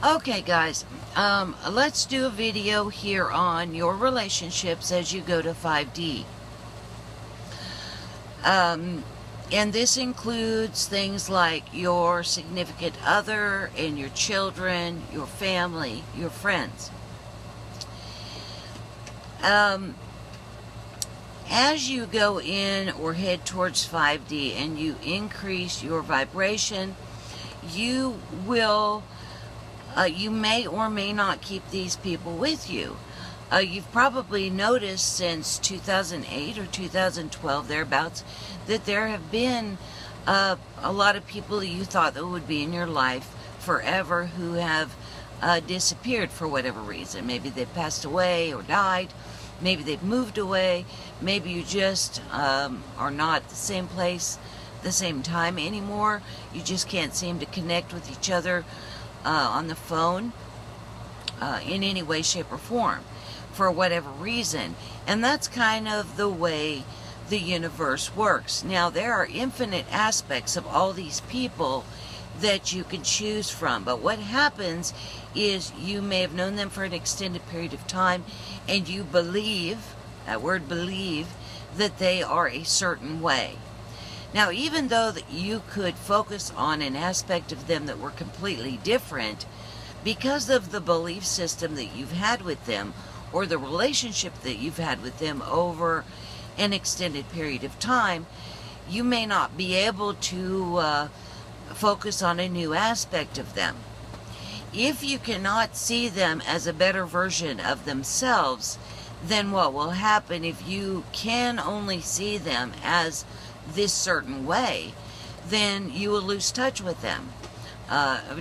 Okay, guys, let's do a video here on your relationships as you go to 5D. And this includes things like your significant other and your children, your family, your friends. As you go in or head towards 5D and you increase your vibration, you will, you may or may not keep these people with you. You've probably noticed since 2008 or 2012, thereabouts, that there have been a lot of people that you thought that would be in your life forever who have disappeared for whatever reason. Maybe they've passed away or died. Maybe they've moved away. Maybe you just are not at the same place, the same time anymore. You just can't seem to connect with each other on the phone in any way, shape, or form for whatever reason. And that's kind of the way the universe works. Now, there are infinite aspects of all these people that you can choose from, but what happens is you may have known them for an extended period of time and you believe, that word believe, that they are a certain way. Now, even though that you could focus on an aspect of them that were completely different, because of the belief system that you've had with them or the relationship that you've had with them over an extended period of time, you may not be able to focus on a new aspect of them. If you cannot see them as a better version of themselves, then what will happen if you can only see them as this certain way, then you will lose touch with them.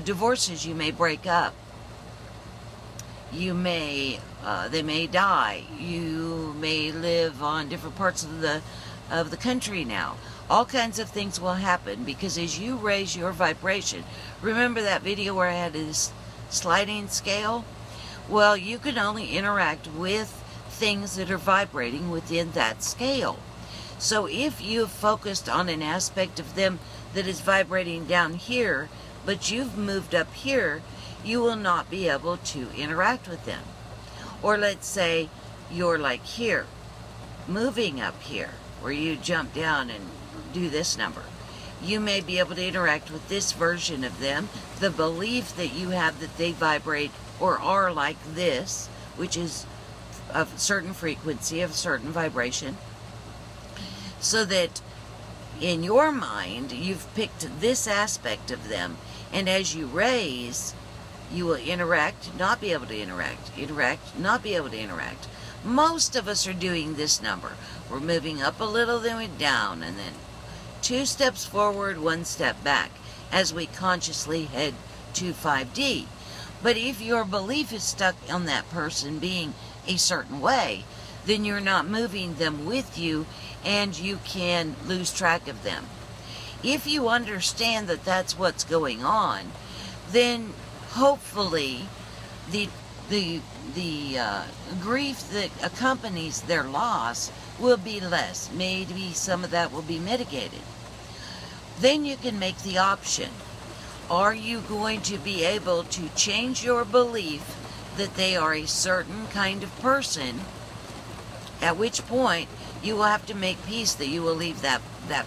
Divorces, you may break up. You may, they may die. You may live on different parts of the country now. All kinds of things will happen because as you raise your vibration, remember that video where I had this sliding scale? Well, you can only interact with things that are vibrating within that scale. So if you've focused on an aspect of them that is vibrating down here, but you've moved up here, you will not be able to interact with them. Or let's say you're like here, moving up here, where you jump down and do this number. You may be able to interact with this version of them, the belief that you have that they vibrate or are like this, which is of a certain frequency, of a certain vibration, so that in your mind you've picked this aspect of them, and as you raise, you will interact, not be able to interact, interact, not be able to interact. Most of us are doing this number. We're moving up a little, then we're down, and then 2 steps forward, 1 step back, as we consciously head to 5D. But if your belief is stuck on that person being a certain way, then you're not moving them with you, and you can lose track of them. If you understand that that's what's going on, then hopefully the grief that accompanies their loss will be less. Maybe some of that will be mitigated. Then you can make the option. Are you going to be able to change your belief that they are a certain kind of person, at which point you will have to make peace that you will leave that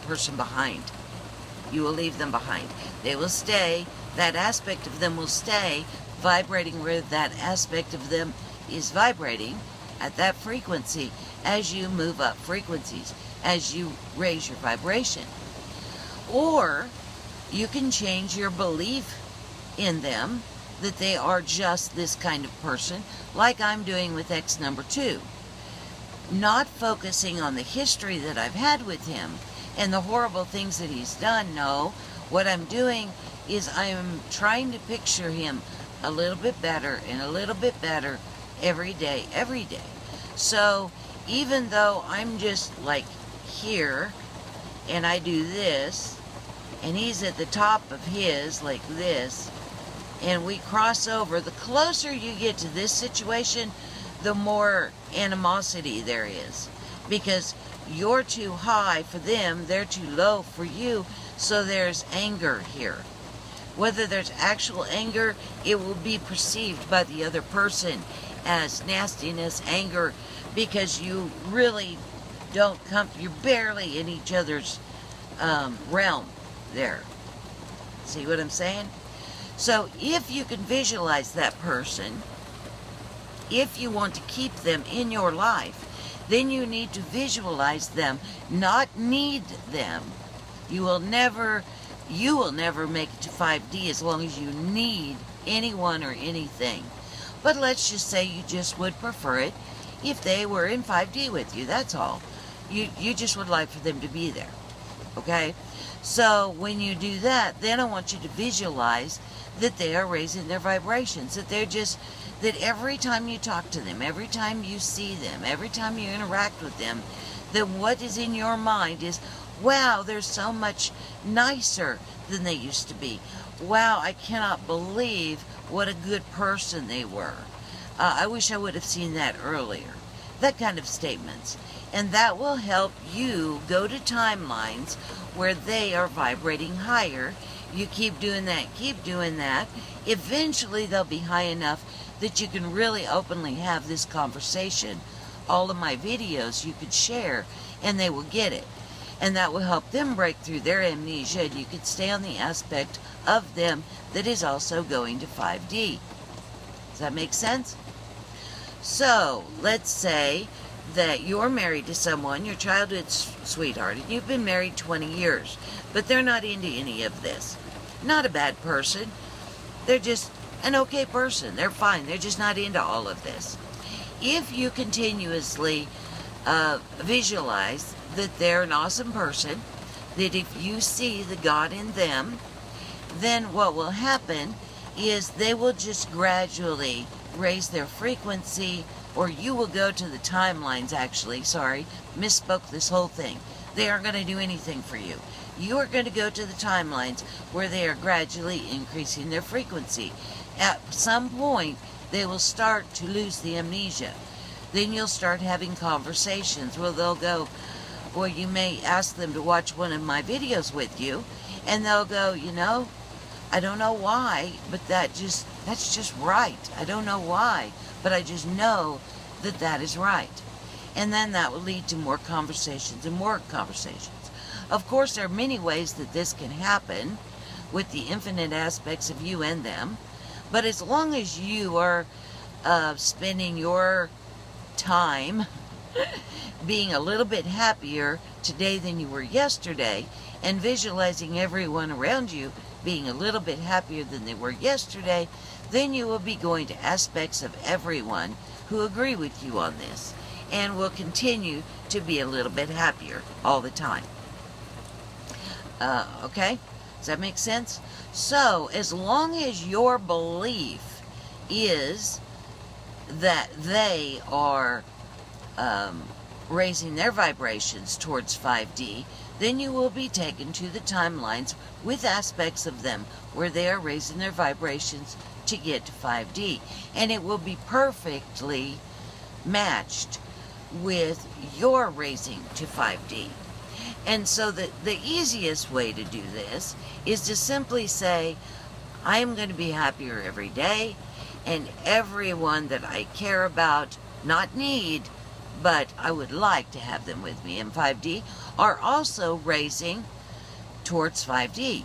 person behind. You will leave them behind. They will stay, that aspect of them will stay vibrating where that aspect of them is vibrating at that frequency as you move up frequencies, as you raise your vibration. Or you can change your belief in them that they are just this kind of person, like I'm doing with X number 2. Not focusing on the history that I've had with him and the horrible things that he's done. No, what I'm doing is I'm trying to picture him a little bit better and a little bit better every day, every day. So even though I'm just like here and I do this and he's at the top of his like this and we cross over, the closer you get to this situation, the more animosity there is, because you're too high for them, they're too low for you, so there's anger here. Whether there's actual anger, it will be perceived by the other person as nastiness, anger, because you really don't come, you're barely in each other's realm there. See what I'm saying? So if you can visualize that person, if you want to keep them in your life, then you need to visualize them, not need them. You will never make it to 5D as long as you need anyone or anything. But let's just say you just would prefer it if they were in 5D with you, that's all. You just would like for them to be there, okay? So when you do that, then I want you to visualize that they are raising their vibrations, that they're just, that every time you talk to them, every time you see them, every time you interact with them, that what is in your mind is, wow, they're so much nicer than they used to be. Wow, I cannot believe what a good person they were. I wish I would have seen that earlier. That kind of statements. And that will help you go to timelines where they are vibrating higher. You keep doing that, keep doing that. Eventually they'll be high enough that you can really openly have this conversation. All of my videos you could share and they will get it. And that will help them break through their amnesia, and you could stay on the aspect of them that is also going to 5D. Does that make sense? So, let's say that you're married to someone, your childhood sweetheart, and you've been married 20 years, but they're not into any of this. Not a bad person. They're just an okay person. They're fine. They're just not into all of this. If you continuously visualize that they're an awesome person, that if you see the God in them, then what will happen is they will just gradually raise their frequency, or you will go to the timelines, actually, sorry, misspoke this whole thing. They aren't going to do anything for you. You are going to go to the timelines where they are gradually increasing their frequency. At some point, they will start to lose the amnesia. Then you'll start having conversations where they'll go, or you may ask them to watch one of my videos with you, and they'll go, you know, I don't know why, but that's just right. I don't know why, but I just know that that is right. And then that will lead to more conversations and more conversations. Of course, there are many ways that this can happen with the infinite aspects of you and them, but as long as you are spending your time being a little bit happier today than you were yesterday, and visualizing everyone around you being a little bit happier than they were yesterday, then you will be going to aspects of everyone who agree with you on this, and will continue to be a little bit happier all the time. Okay? Does that make sense? So, as long as your belief is that they are raising their vibrations towards 5D, then you will be taken to the timelines with aspects of them where they are raising their vibrations to get to 5D. And it will be perfectly matched with your raising to 5D. And so the easiest way to do this is to simply say, I am going to be happier every day, and everyone that I care about, not need, but I would like to have them with me in 5D, are also raising towards 5D.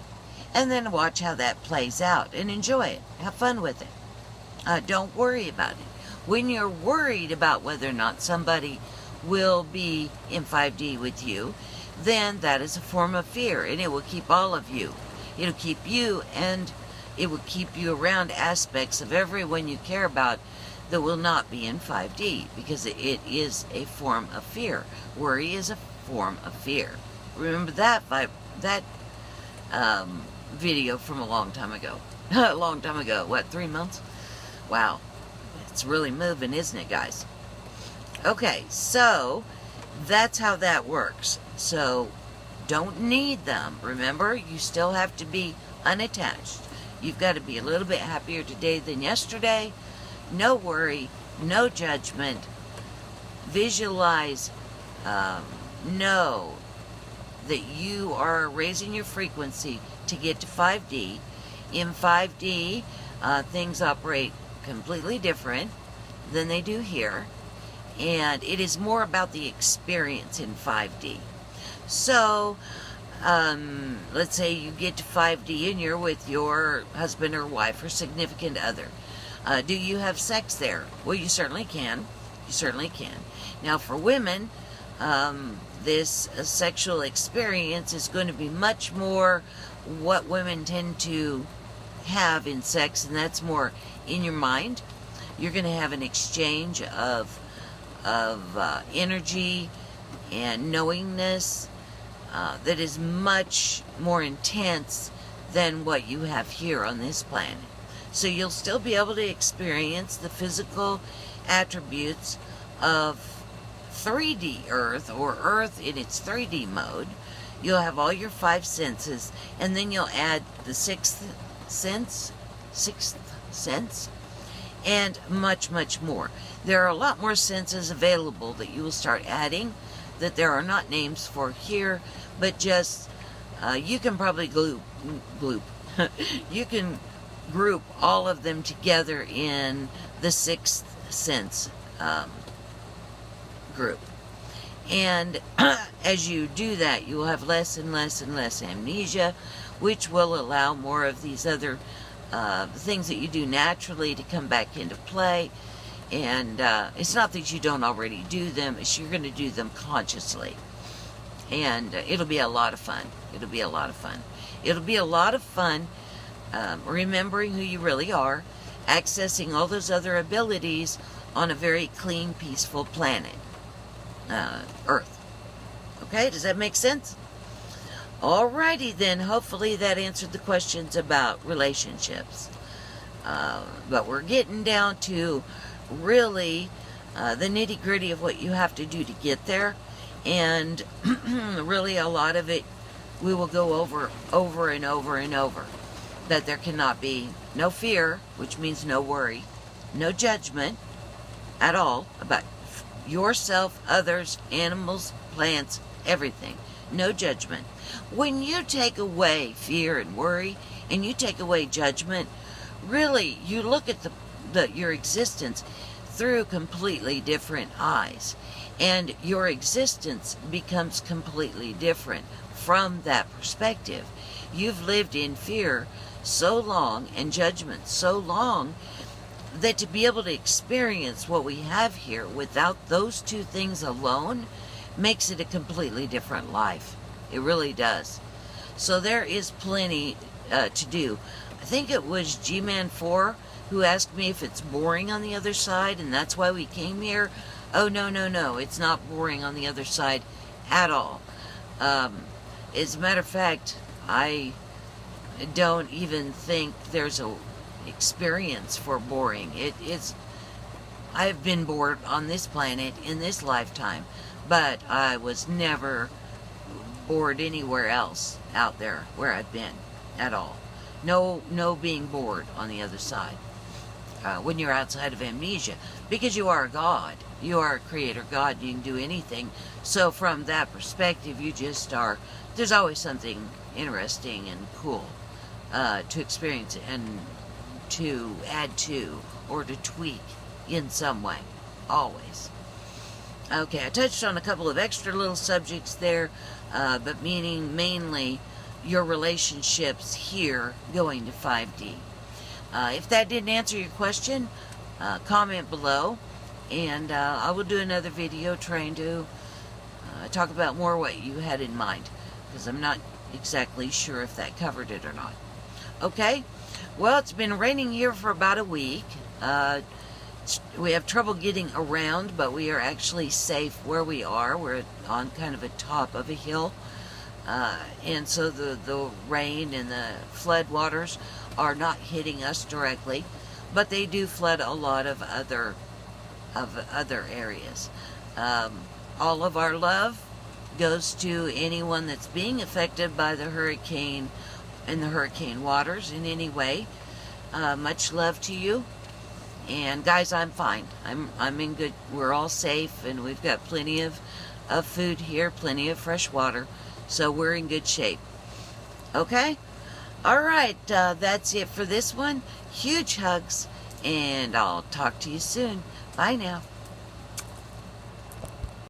And then watch how that plays out and enjoy it. Have fun with it. Don't worry about it. When you're worried about whether or not somebody will be in 5D with you, then that is a form of fear, and it will keep all of you. It'll keep you, and it will keep you around aspects of everyone you care about that will not be in 5D, because it is a form of fear. Worry is a form of fear. Remember that video from a long time ago. A long time ago. What, 3 months? Wow. It's really moving, isn't it, guys? Okay, so that's how that works. So don't need them. Remember, you still have to be unattached. You've got to be a little bit happier today than yesterday. No worry, no judgment. Visualize, know that you are raising your frequency to get to 5D, In 5D, things operate completely different than they do here, and it is more about the experience in 5D. So, let's say you get to 5D and you're with your husband or wife or significant other. Do you have sex there? Well, you certainly can. You certainly can. Now, for women, this sexual experience is going to be much more what women tend to have in sex, and that's more in your mind. You're going to have an exchange of energy and knowingness that is much more intense than what you have here on this planet. So you'll still be able to experience the physical attributes of 3D Earth, or Earth in its 3D mode. You'll have all your 5 senses, and then you'll add the sixth sense, and much, much more. There are a lot more senses available that you will start adding that there are not names for here, but just, you can probably you can group all of them together in the 6th sense group. And as you do that, you will have less and less and less amnesia, which will allow more of these other things that you do naturally to come back into play. And it's not that you don't already do them, it's you're going to do them consciously. And it'll be a lot of fun. It'll be a lot of fun. It'll be a lot of fun remembering who you really are, accessing all those other abilities on a very clean, peaceful planet, Earth. Okay, does that make sense? Alrighty then, hopefully that answered the questions about relationships. But we're getting down to really the nitty-gritty of what you have to do to get there, and really a lot of it we will go over and over and over. That there cannot be no fear, which means no worry, no judgment at all about yourself, others, animals, plants, everything. No judgment. When you take away fear and worry, and you take away judgment, really you look at your existence through completely different eyes, and your existence becomes completely different from that perspective. You've lived in fear so long and judgment so long that to be able to experience what we have here without those two things alone makes it a completely different life. It really does. So there is plenty to do. I think it was G-Man 4 who asked me if it's boring on the other side, and that's why we came here. Oh, no, it's not boring on the other side at all. As a matter of fact, I don't even think there's a experience for boring. I've been bored on this planet in this lifetime, but I was never bored anywhere else out there where I've been at all. No being bored on the other side when you're outside of amnesia, because you are a God. You are a creator God. You can do anything. So from that perspective, you just are. There's always something interesting and cool to experience and to add to or to tweak in some way. Always. Okay, I touched on a couple of extra little subjects there, but meaning mainly your relationships here going to 5D. If that didn't answer your question, comment below, and I will do another video trying to talk about more what you had in mind, because I'm not exactly sure if that covered it or not. Okay, well, it's been raining here for about a week. We have trouble getting around, but we are actually safe where we are. We're on kind of a top of a hill, and so the rain and the flood waters are not hitting us directly, but they do flood a lot of other areas. All of our love goes to anyone that's being affected by the hurricane and the hurricane waters in any way. Much love to you. And guys, I'm fine. I'm in good. We're all safe, and we've got plenty of food here, plenty of fresh water, so we're in good shape. Okay? All right, that's it for this one. Huge hugs, and I'll talk to you soon. Bye now.